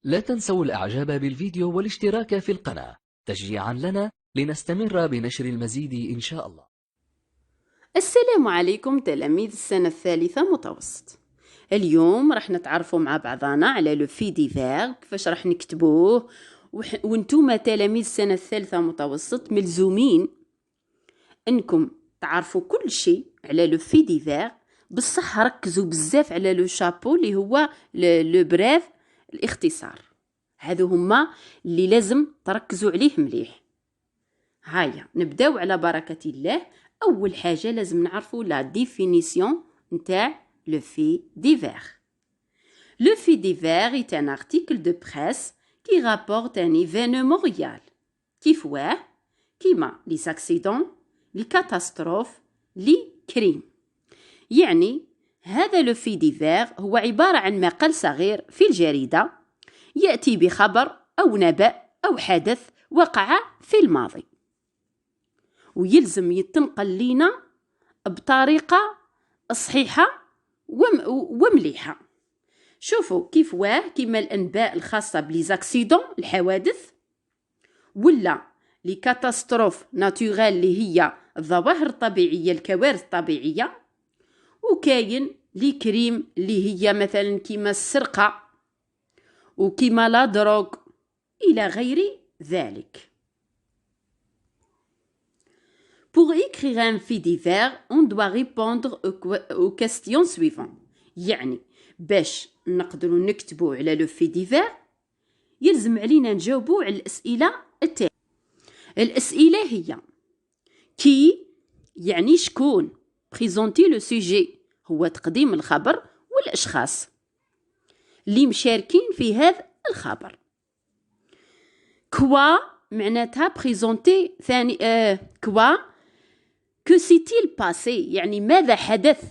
لا تنسوا الإعجاب بالفيديو والاشتراك في القناة تشجيعا لنا لنستمر بنشر المزيد إن شاء الله. السلام عليكم تلاميذ السنة الثالثة متوسط. اليوم راح نتعرفوا مع بعضنا على لو في ديفير، كيفاش راح نكتبوه. وانتوما تلاميذ السنة الثالثة متوسط ملزومين انكم تعرفوا كل شيء على لو في ديفير، بصح ركزوا بزاف على لو شابو اللي هو لو بريف، الاختصار. هذو هما اللي لازم تركزوا عليه مليح. هيا نبداو على بركة الله. أول حاجة لازم نعرفوا لا ديفينيسيون نتاع لو في ديفير. Le fait divers est un article de presse qui rapporte un événement réel. كيفاه؟ كيما les accidents, les catastrophes, les crimes. يعني هذا لو في ديفير هو عبارة عن مقال صغير في الجريدة يأتي بخبر أو نبأ أو حدث وقع في الماضي، ويلزم يتنقل لينا بطريقة صحيحة ومليحة. شوفوا كيفاه، كيما الأنباء الخاصة بليزاكسيدون الحوادث، ولا لي كاتاستروف ناتوريل اللي هي الظواهر الطبيعية الكوارث الطبيعية، وكاين لي كريم اللي هي مثلا كيما السرقة وكيما لا دروغ إلى غير ذلك. Pour écrire un fait divers, on doit répondre aux questions suivantes. يعني باش نقدروا نكتبوا على لو في ديفير يلزم علينا نجاوبوا على الأسئلة التالية. الأسئلة هي: كي يعني شكون، بريزونتي لو سوجي هو تقديم الخبر والأشخاص اللي مشاركين في هذا الخبر. كوا معناتها بريزونتي ثاني كوا كو سيتيل باسي يعني ماذا حدث،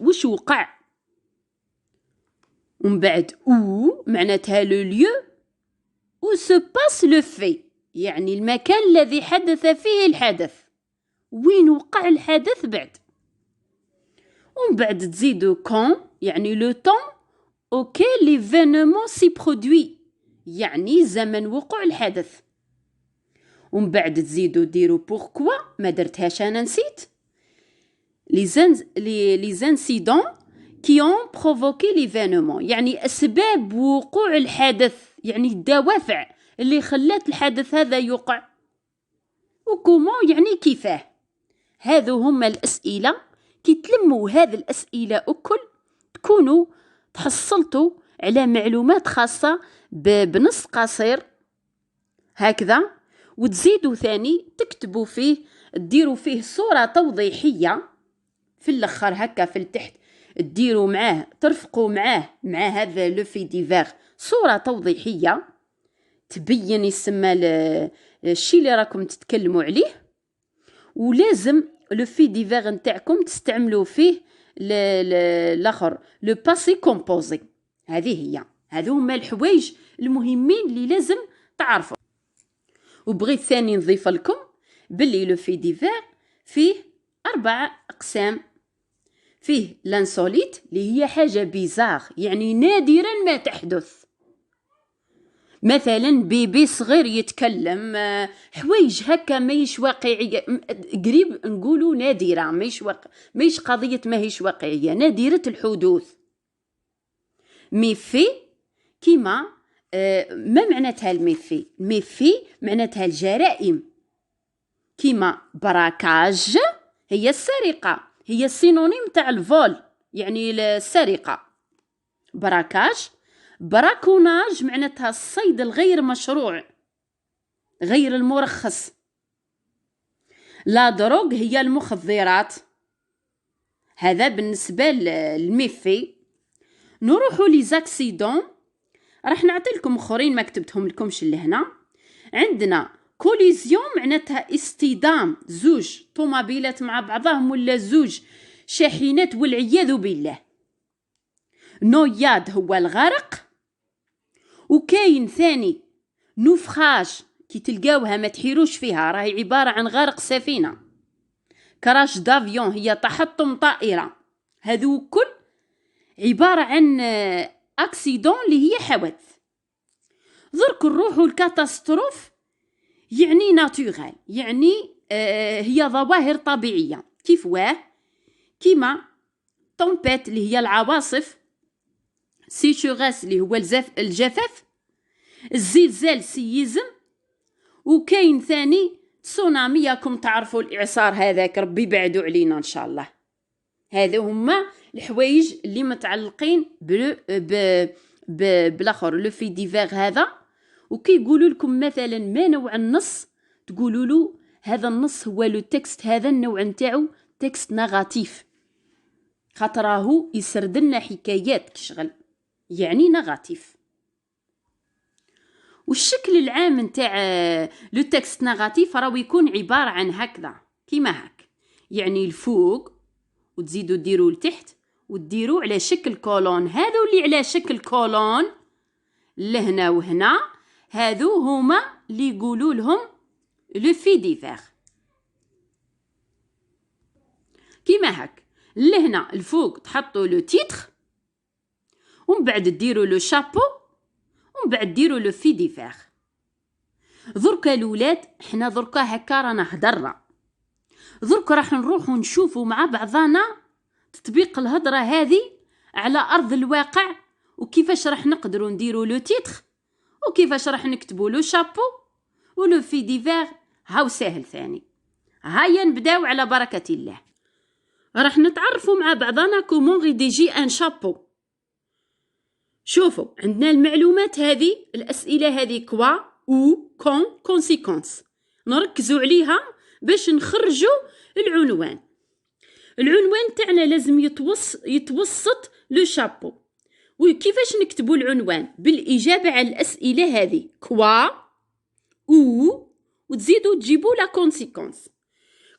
وش وقع. ومن بعد او معناتها لو ليو او سو باس لو في يعني المكان الذي حدث فيه الحدث، وين وقع الحدث بعد. ومن بعد تزيدو كون يعني لو طون اوكي ليفينمون سي برودوي يعني زمن وقوع الحدث. ومن بعد تزيدو ديرو بوركوا، ما درتهاش انا نسيت، لي زانسيدون كي اون بروفوكي ليفينمون يعني اسباب وقوع الحدث، يعني الدوافع اللي خلات الحدث هذا يقع. وكومون يعني كيفاه. هذو هما الاسئله، كي تلموا هذه الاسئله الكل تكونوا تحصلتوا على معلومات خاصه بنص قصير هكذا. وتزيدوا ثاني تكتبوا فيه، تديروا فيه صورة توضيحية في الأخر هكا في التحت، تديروا معاه ترفقوا معاه مع هذا لو في ديفير صورة توضيحية تبين يسمى الشيء اللي راكم تتكلموا عليه. ولازم لو في ديفير نتاعكم تستعملوا فيه الآخر لو باسي كومبوزي. هذو هما الحوايج المهمين اللي لازم تعرفوا. وبغيت ثاني نضيف لكم باللي لو في ديفير فيه 4 أقسام. فيه لانسوليت اللي هي حاجة بيزار يعني نادرا ما تحدث، مثلا بيبي صغير يتكلم، حوايج هكا ماهيش واقعية، قريب نقولوا نادرة، ماهيش قضية ماهيش واقعية، نادرة الحدوث. ميفي كيما ما معناتها الميفي؟ الميفي معناتها الجرائم، كيما براكاج هي السرقة، هي السينونيم تاع الفول يعني السرقة. براكاج. براكوناج معناتها الصيد الغير مشروع غير المرخص. لا دروغ هي المخدرات. هذا بالنسبة للميفي. نروحوا لي زاكسيدون، راح نعطي لكم اخرين ما كتبتهم لكمش لهنا. عندنا كوليزيون معناتها اصطدام زوج طوموبيلات مع بعضهم ولا زوج شاحنات والعياذ بالله. نوياد هو الغرق. وكاين ثاني نوفخاج، كي تلقاوها ما تحيروش فيها، راهي عبارة عن غرق سفينة. كراش دافيون هي تحطم طائرة. هذو كل عبارة عن اكسيدون اللي هي حوادث. درك نروحو الكاتاستروف، يعني ناتورال، يعني هي ظواهر طبيعية. كيف كيما طومبيت اللي هي العواصف، سيشوغاس اللي هو الجفاف، الزلزال سيزم، وكاين ثاني تسونامي. ياكم تعرفوا الإعصار هذاك، ربي يبعدو علينا إن شاء الله. هذا هما الحوايج اللي متعلقين بالاخر لو في ديفير هذا. وكي يقولوا لكم مثلا ما نوع النص، تقولوا له هذا النص هو لو تكست، هذا النوع نتاعو تكست نيجاتيف، خاطراه يسرد لنا حكايات كشغل، يعني نيجاتيف. والشكل العام نتاع لو تكست نيجاتيف راهو يكون عبارة عن هكذا، كيما هاك، يعني الفوق وتزيدوا ديروا لتحت وتديروا على شكل كولون. هذو اللي على شكل كولون لهنا وهنا، هذو هما اللي يقولوا لهم لو في ديفير. كيما هاك، لهنا الفوق تحطوا لو تيتر، ومن بعد ديروا لو شابو، ومن بعد ديروا لو في ديفير. دركا الولاد، حنا دركا هكا رانا هدرنا، دركا راح نروحوا نشوفوا مع بعضنا تطبيق الهضره هذه على ارض الواقع، وكيفاش راح نقدروا نديروا لو تيتر، وكيفاش راح نكتبوا لو شابو ولو في ديفير. هاو سهل ثاني. هيا نبداو على بركه الله. راح نتعرفوا مع بعضنا كومون ريديجي ان شابو. شوفوا، عندنا المعلومات هذه، الاسئله هذه كوا او كون كونسيكونس، نركزوا عليها باش نخرجوا العنوان. العنوان تاعنا لازم يتوسط لو شابو. وكيفاش نكتبوا العنوان؟ بالاجابه على الاسئله هذه كوا او، وتزيدوا تجيبوا لا كونسيكونس.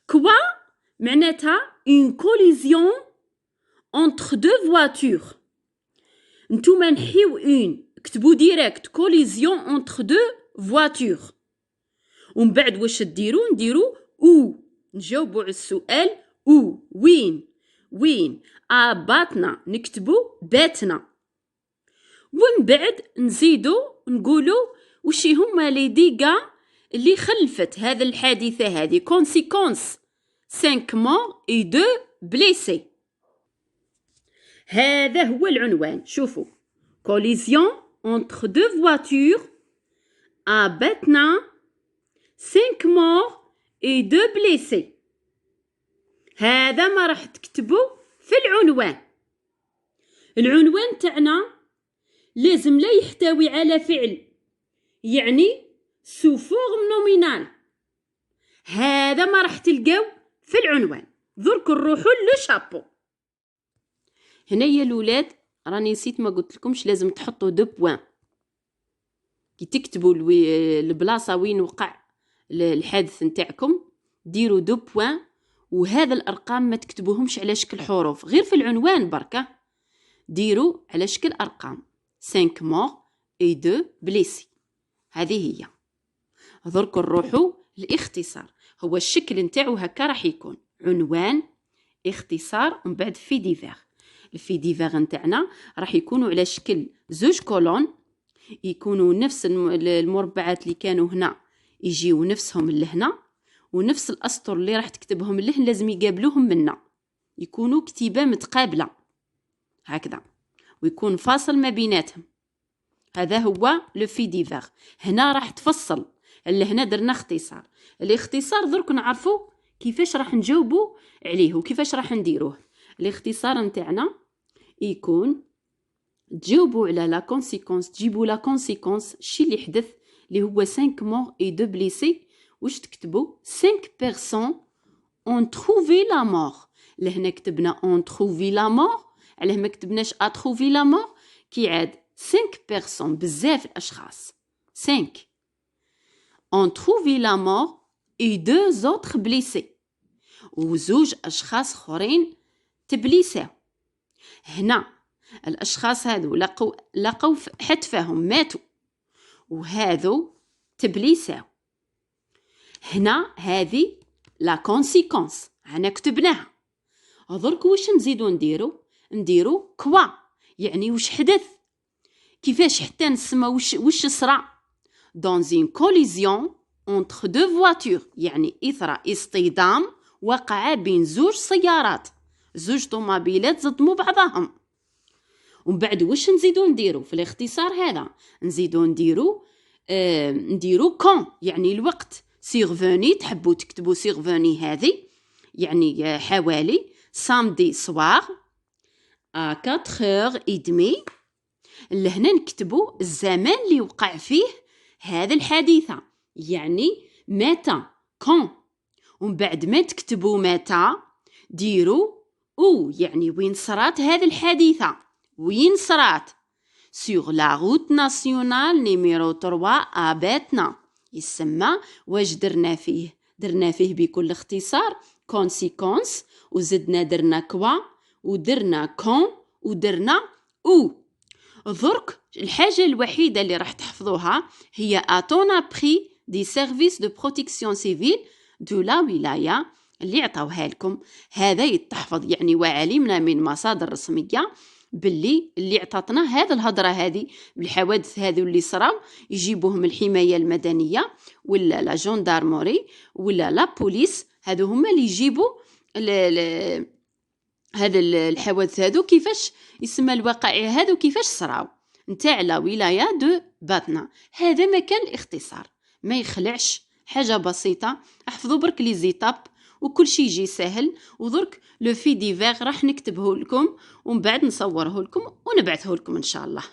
كوا معناتها une collision entre deux voitures. نتوما نحيو كتبوا ديريكت collision entre deux voitures. ومن بعد واش نديروا او، نجاوبوا على السؤال او، وين باتنا، نكتبوا باتنا. ومن بعد نزيدوا نقولوا وش هما لي ديغا اللي خلفت هذا الحادثه هذه، كونسيكونس 5 مور اي 2 بليسي. هذا هو العنوان. شوفوا، collision entre deux voitures à Batna, 5 morts et 2 blessés. هذا ما راح تكتبوا في العنوان. العنوان تاعنا لازم لا يحتوي على فعل، يعني سو فورم نومينال. هذا ما راح تلقاو في العنوان. درك نروحوا لو شابو. هنا يا الولاد راني نسيت ما قلت لكمش، لازم تحطوا دو بوين كي تكتبوا البلاصه وين وقع الحادث نتاعكم، ديروا دو بوين. وهذا الارقام ما تكتبوهمش على شكل حروف، غير في العنوان بركه، ديروا على شكل ارقام 5 مور اي 2 بليسي. هذه هي. درك نروحوا الاختصار. هو الشكل نتاعو هكا راح يكون عنوان، اختصار، ومن بعد في ديفير. الفي ديفير نتاعنا راح يكونوا على شكل زوج كولون، يكونوا نفس المربعات اللي كانوا هنا يجيو نفسهم لهنا، ونفس الاسطر اللي راح تكتبهم لهن لازم يقابلوهم منا، يكونوا كتيبه متقابله هكذا، ويكون فاصل ما بيناتهم. هذا هو لو في ديفير. هنا راح تفصل، لهنا درنا اختصار. الاختصار درك نعرفوا كيفاش راح نجاوبوا عليه وكيفاش راح نديروه. الاختصار نتاعنا يكون تجاوبوا على لا كونسيكونس، تجيبوا لا كونسيكونس الشي اللي حدث اللي هو 5 مور اي 2 بليسي. واش تكتبوا 5 بيرسون اون تروفي لا مور. لهنا كتبنا اون تروفي لا مور، علاه ما كتبناش ا تروفي لا مور. كي عاد 5 بيرسون، بزاف الاشخاص، 5 اون تروفي لا مور اي 2 زوتر بليسي، وزوج اشخاص اخرين تبليساو. هنا الاشخاص هذو لقوا حتفهم، ماتوا، وهذو تبليساو. هنا هذه لا كونسيكونس انا كتبناها. درك واش نزيدو نديرو كوا، يعني واش حدث، كيفاش حتى نسمى واش صرا. dans une collision entre deux voitures، يعني إثر اصطدام وقع بين زوج سيارات، زوج طوموبيلات صدموا بعضهم. ومن بعد واش نزيدو نديرو في الاختصار هذا؟ نزيدو نديرو كون، يعني الوقت. سيغفوني تحبوا تكتبوا سيغفوني هذه يعني حوالي سامدي سوار 4h30. لهنا نكتبوا الزمان اللي وقع فيه هذا الحادثة، يعني متى، كون. ومن بعد ما تكتبوا متى ديروا او، يعني وين صرات هذه الحادثة، وين صرات. sur la route nationale numéro 3 à باتنا. يسمى واش درنا فيه؟ درنا فيه بكل اختصار كونسيكونس، وزدنا درنا كوا، ودرنا كون، ودرنا او. درك الحاجة الوحيدة اللي راح تحفظوها هي اتونا بري دي سيرفيس دو بروتيكسيون سيفيل دو لا ولاية اللي عطاوها لكم. هذا يتحفظ يعني، وعلمنا من مصادر رسمية باللي اللي عطاتنا هذا الهضرة هذه بالحوادث هذه اللي صراو يجيبوهم الحماية المدنية ولا لا جوندارموري ولا لا بوليس، هذو هما اللي يجيبوا هذا الحوادث هذو كيفاش يسمى الوقائع هذو كيفاش صراو نتاع لا ولاية دو باتنا. هذا ما كان الاختصار، ما يخلعش، حاجة بسيطة. احفظوا برك لي زيتاب وكل شيء يجي سهل. ودرك لو في ديفير راح نكتبه لكم ومن بعد نصوره لكم ونبعثه لكم ان شاء الله.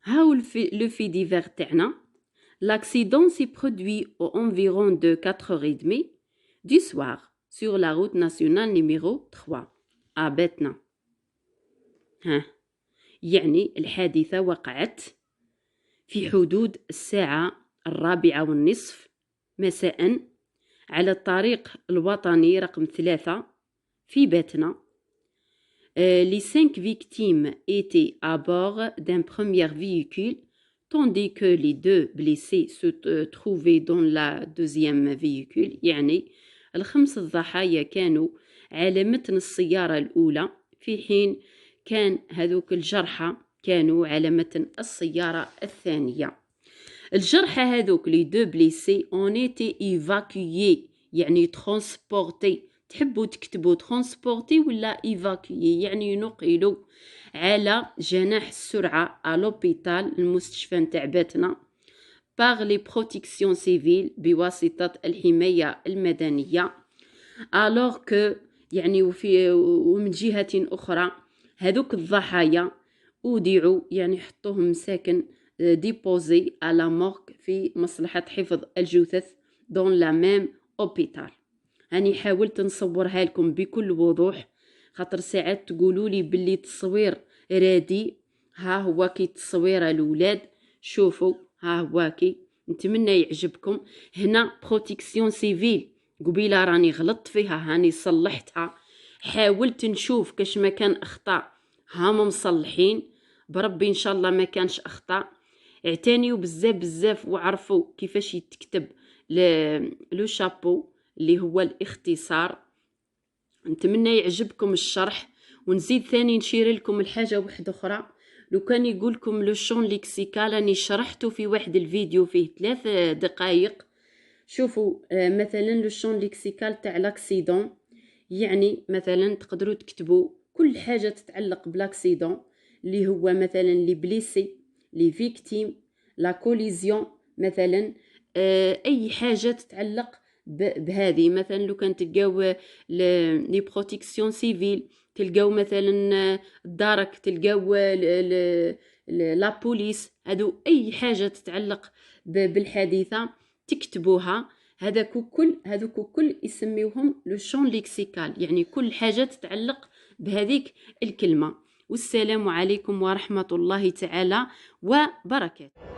هاو لو في ديفير تاعنا. L'accident s'est produit aux environs de 4h30 du soir sur la route nationale numéro 3 à باتنا. يعني الحادثة وقعت في حدود الساعة 4:15 مساء على الطريق الوطني رقم 3 في باتنا. Les 5 victimes étaient à bord d'un premier véhicule, tandis que les 2 blessés se trouvaient dans la deuxième véhicule. يعني ال5 الضحايا كانوا على متن السيارة الأولى، في حين كان هذوك الجرحى كانوا على متن السيارة الثانية. الجرحى هذوك لي 2 بليسي اون ايتي ايفاكويي، يعني ترانسبورتي. تحبوا تكتبوا ترانسبورتي ولا ايفاكويي، يعني نقلوا على جناح السرعة à l'hôpital، المستشفى نتاع باتنا، par les protections civiles، بواسطة الحماية المدنية. alors que يعني ومن جهة أخرى هذوك الضحايا أودعوا، يعني حطوهم مساكن ديبوزي على مورك في مصلحة حفظ الجثث دون لا ميم اوبيتال. هاني حاولت نصورها لكم بكل وضوح، خاطر ساعات تقولوا لي باللي تصوير رادي. ها هو كي تصوير الولاد، شوفوا ها هو كي. نتمنى يعجبكم. هنا بروتيكسيون سيفيل، قبيله راني غلطت فيها، هاني صلحتها. حاولت نشوف كاش ما كان اخطاء، هام مصلحين بربي ان شاء الله ما كانش اخطاء. اعتنيوا بزاف بزاف وعرفوا كيفاش يتكتب لو شابو اللي هو الاختصار. نتمنى يعجبكم الشرح. ونزيد ثاني نشير لكم الحاجة واحدة أخرى. لو كان يقول لكم لو شون ليكسيكال راني شرحته في واحد الفيديو فيه 3 دقائق. شوفوا مثلا لو شون ليكسيكال تاع لاكسيدون، يعني مثلا تقدروا تكتبوا كل حاجة تتعلق بلاكسيدون، اللي هو مثلا لي بليسي، لي فيكتيم، لا كوليزيون، مثلا اي حاجه تتعلق بهذه. مثلا لو كان تلقاو لي بروتيكسيون سيفيل، تلقاو مثلا الدارك، تلقاو لا بوليس، هادو اي حاجه تتعلق بالحادثه تكتبوها. هذوك كل يسميوهم لو شون ليكسيكال، يعني كل حاجه تتعلق بهذيك الكلمه. والسلام عليكم ورحمة الله تعالى وبركاته.